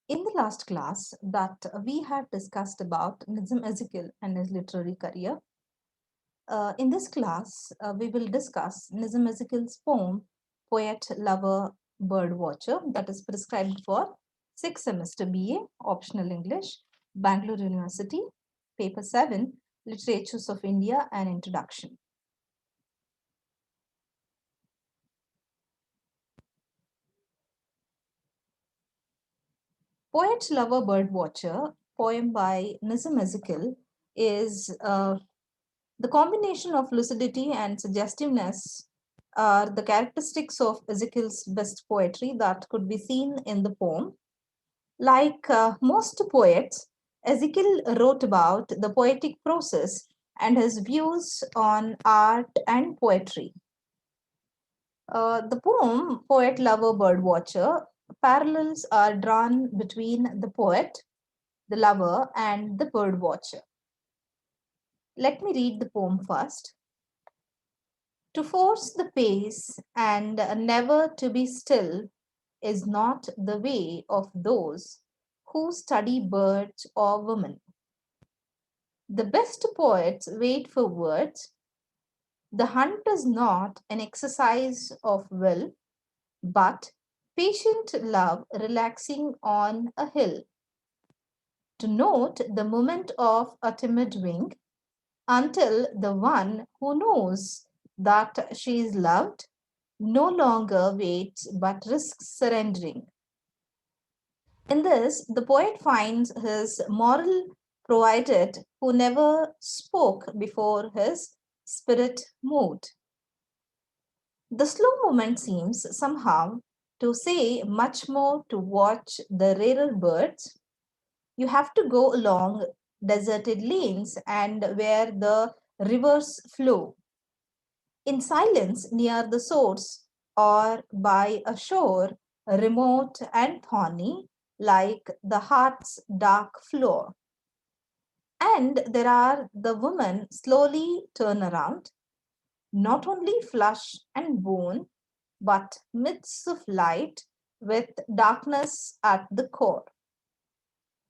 In the last class that we had discussed about Nizam Ezekiel and his literary career, in this class we will discuss Nizam Ezekiel's poem Poet Lover Birdwatcher that is prescribed for 6th semester BA, optional English, Bangalore University, paper 7, Literatures of India and Introduction. Poet Lover Birdwatcher, poem by Nizam Ezekiel, is the combination of lucidity and suggestiveness are the characteristics of Ezekiel's best poetry that could be seen in the poem. Like most poets, Ezekiel wrote about the poetic process and his views on art and poetry. The poem Poet Lover Birdwatcher, parallels are drawn between the poet, the lover, and the birdwatcher. Let me read the poem first. To force the pace and never to be still is not the way of those who study birds or women. The best poets wait for words. The hunt is not an exercise of will, but patient love relaxing on a hill. To note the movement of a timid wing until the one who knows that she is loved no longer waits but risks surrendering. In this, the poet finds his moral provided who never spoke before his spirit moved. The slow movement seems somehow to say much more to watch the rarer birds. You have to go along deserted lanes and where the rivers flow in silence near the source or by a shore remote and thorny like the heart's dark floor. And there are the women slowly turn around, not only flush and bone, but midst of light with darkness at the core.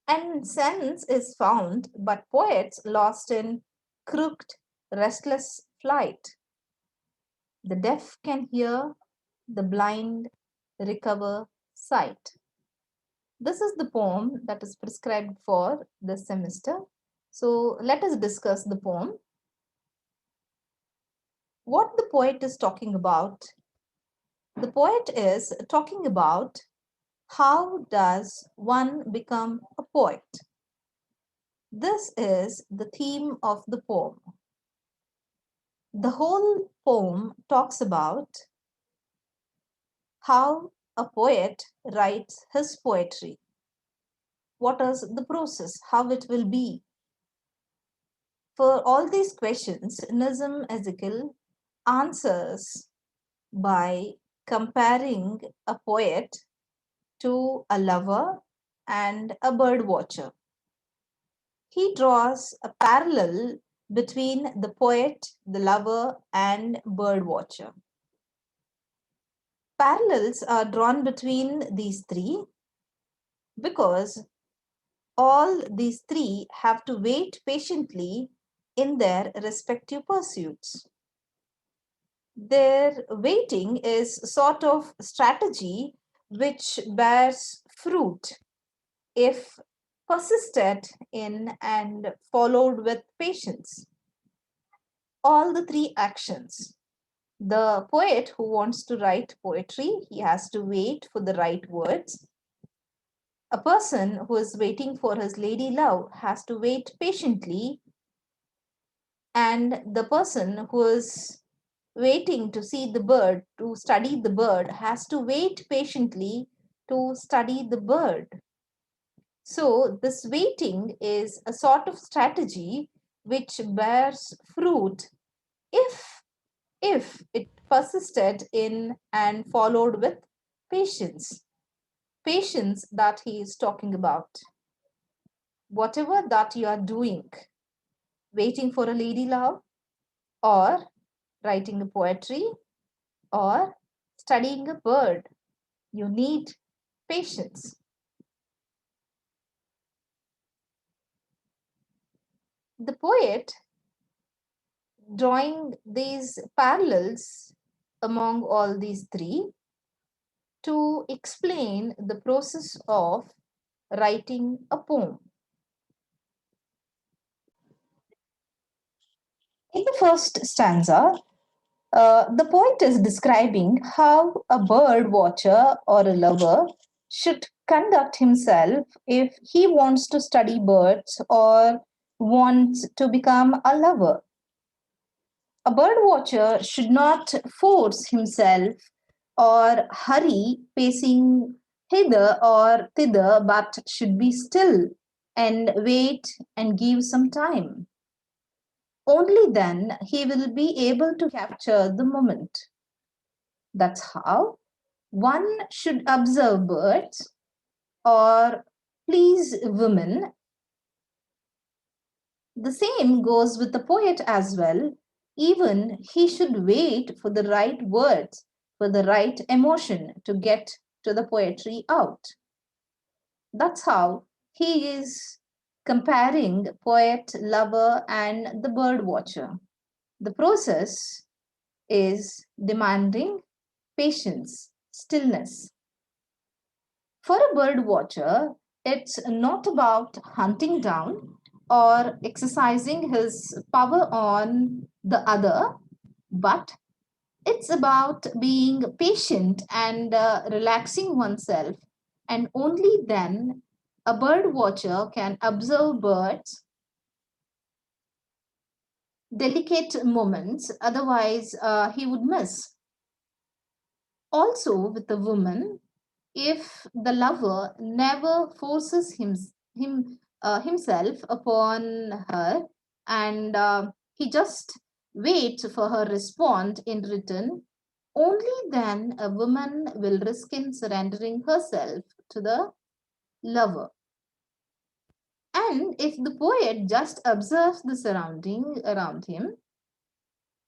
And sense is found, but poets lost in crooked, restless flight. The deaf can hear, the blind recover sight. This is the poem that is prescribed for this semester. So let us discuss the poem. What the poet is talking about? The poet is talking about how does one become a poet? This is the theme of the poem. The whole poem talks about how a poet writes his poetry. What is the process? How it will be? For all these questions, Nizam Ezekiel answers by comparing a poet to a lover and a bird watcher. He draws a parallel between the poet, the lover, and bird watcher. Parallels are drawn between these three because all these three have to wait patiently in their respective pursuits. Their waiting is sort of strategy which bears fruit if persisted in and followed with patience. All the three actions. The poet who wants to write poetry, he has to wait for the right words. A person who is waiting for his lady love has to wait patiently, and the person who is waiting to see the bird, to study the bird, has to wait patiently to study the bird. So, this waiting is a sort of strategy which bears fruit if it persisted in and followed with patience. Patience that he is talking about. Whatever that you are doing, waiting for a lady love, or writing a poetry, or studying a bird, you need patience. The poet, drawing these parallels among all these three to explain the process of writing a poem. In the first stanza, the poet is describing how a bird watcher or a lover should conduct himself if he wants to study birds or wants to become a lover. A bird watcher should not force himself or hurry pacing hither or thither, but should be still and wait and give some time. Only then he will be able to capture the moment. That's how one should observe birds or please women. The same goes with the poet as well. Even he should wait for the right words, for the right emotion to get to the poetry out. That's how he is comparing poet, lover, and the bird watcher. The process is demanding patience, stillness. For a bird watcher, it's not about hunting down or exercising his power on the other, but it's about being patient and relaxing oneself. And only then a bird watcher can observe birds' delicate moments, otherwise, he would miss. Also, with the woman, if the lover never forces himself upon her and he just waits for her response in return, only then a woman will risk in surrendering herself to the lover. And if the poet just observes the surrounding around him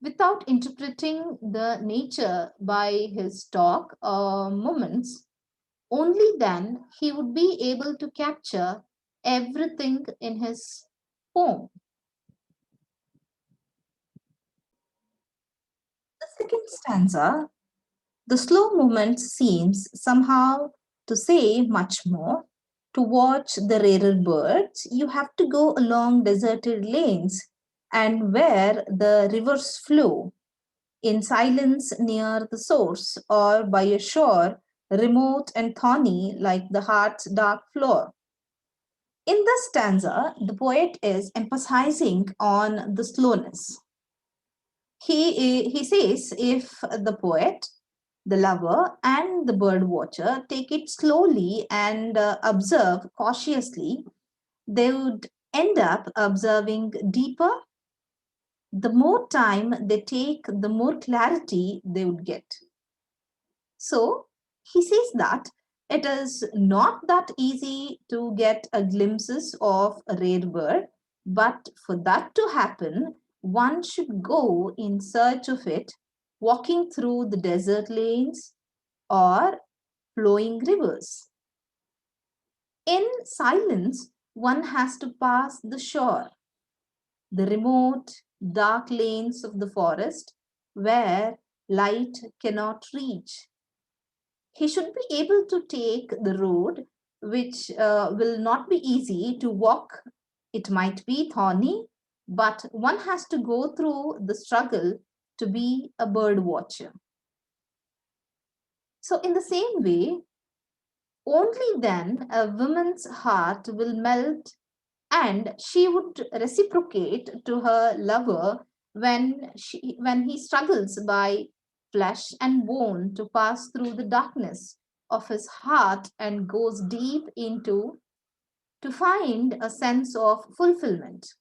without interpreting the nature by his talk or moments, only then he would be able to capture everything in his poem. The second stanza, the slow movement seems somehow to say much more. To watch the rarer birds, you have to go along deserted lanes and where the rivers flow in silence near the source or by a shore remote and thorny like the heart's dark floor. In this stanza, the poet is emphasizing on the slowness. He says if the poet, the lover, and the bird watcher take it slowly and observe cautiously, they would end up observing deeper. The more time they take, the more clarity they would get. So he says that it is not that easy to get a glimpses of a rare bird, but for that to happen, one should go in search of it, walking through the desert lanes or flowing rivers. In silence, one has to pass the shore, the remote, dark lanes of the forest where light cannot reach. He should be able to take the road, which will not be easy to walk. It might be thorny, but one has to go through the struggle to be a bird watcher. So, in the same way, only then a woman's heart will melt and she would reciprocate to her lover when he struggles by flesh and bone to pass through the darkness of his heart and goes deep into to find a sense of fulfillment.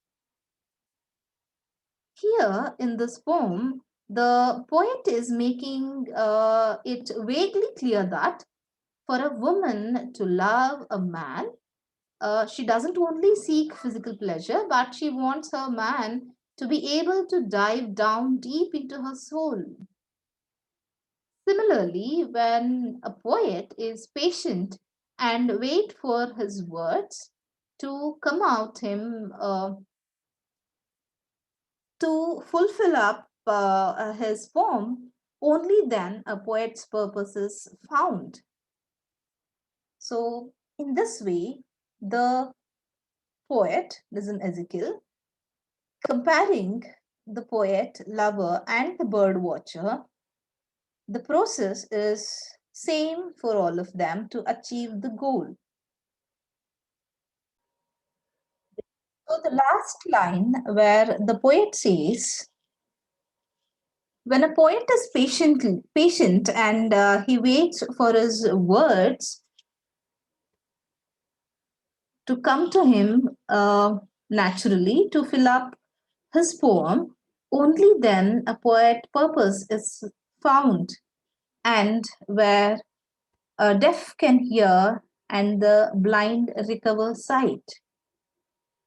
Here in this poem, the poet is making it vaguely clear that for a woman to love a man, she doesn't only seek physical pleasure, but she wants her man to be able to dive down deep into her soul. Similarly, when a poet is patient and wait for his words to come out him to fulfill up his poem, only then a poet's purpose is found. So, in this way, the poet, listen Ezekiel, comparing the poet, lover, and the bird watcher, the process is same for all of them to achieve the goal. So the last line where the poet says, when a poet is patient and he waits for his words to come to him naturally to fill up his poem, only then a poet purpose is found, and where a deaf can hear and the blind recover sight.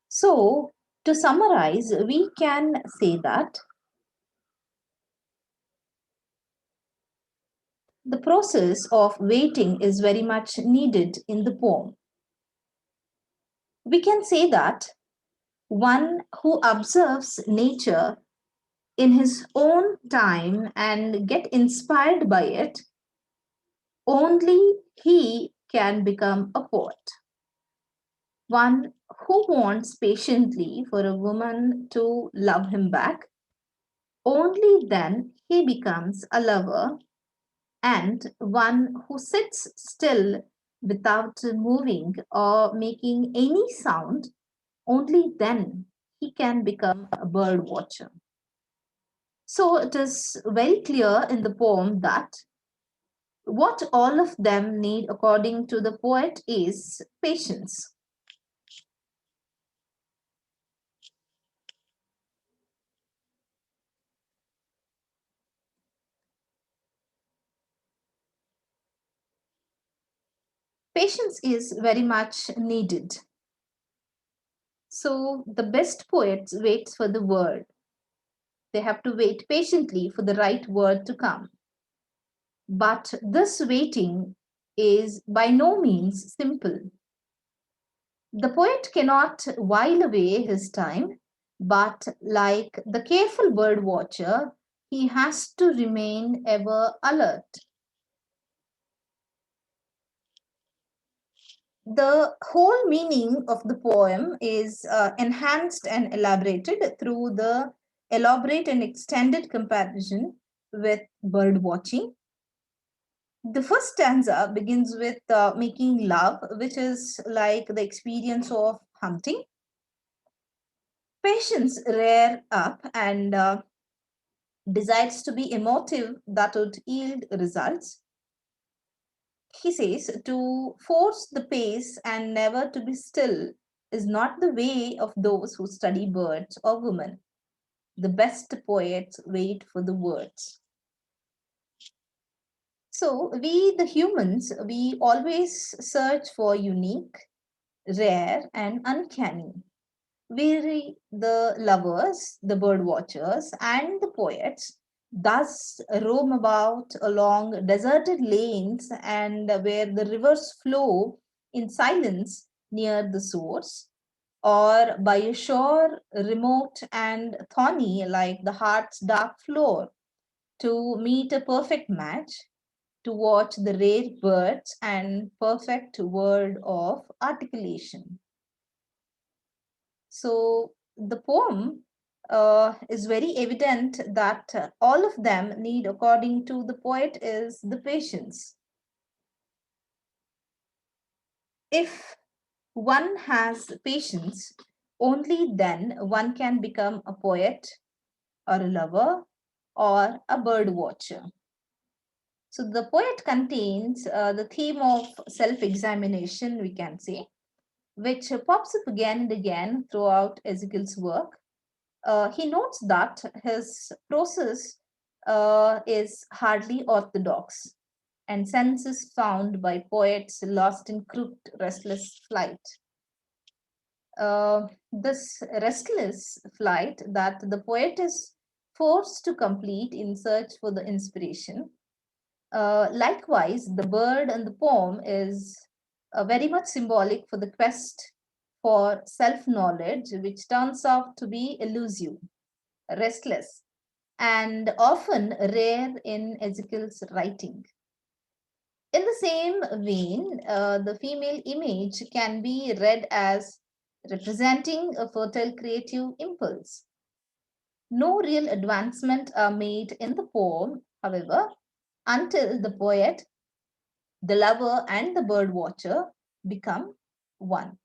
So, to summarize, we can say that the process of waiting is very much needed in the poem. We can say that one who observes nature in his own time and get inspired by it, only he can become a poet. One who wants patiently for a woman to love him back, only then he becomes a lover, and one who sits still without moving or making any sound, only then he can become a bird watcher. So it is very clear in the poem that what all of them need, according to the poet, is patience. Patience is very much needed. So the best poets wait for the word. They have to wait patiently for the right word to come. But this waiting is by no means simple. The poet cannot while away his time, but like the careful bird watcher, he has to remain ever alert. The whole meaning of the poem is enhanced and elaborated through the elaborate and extended comparison with bird watching. The first stanza begins with making love, which is like the experience of hunting. Patience rear up and decides to be emotive that would yield results. He says to force the pace and never to be still is not the way of those who study birds or women. The best poets wait for the words. So, we, the humans, we always search for unique, rare, and uncanny. We, the lovers, the bird watchers, and the poets, thus roam about along deserted lanes and where the rivers flow in silence near the source, or by a shore remote and thorny like the heart's dark floor, to meet a perfect match, to watch the rare birds and perfect word of articulation. So the poem is very evident that all of them need, according to the poet, is the patience. If one has patience, only then one can become a poet or a lover or a bird watcher. So the poet contains the theme of self-examination, we can say, which pops up again and again throughout Ezekiel's work. He notes that his process is hardly orthodox, and sense is found by poets lost in crooked, restless flight. This restless flight that the poet is forced to complete in search for the inspiration. Likewise, the bird and the poem is very much symbolic for the quest for self knowledge, which turns out to be elusive. restless, and often rare in Ezekiel's writing. In the same vein, the female image can be read as representing a fertile creative impulse. No real advancement are made in the poem, however, until the poet, the lover, and the bird watcher become one.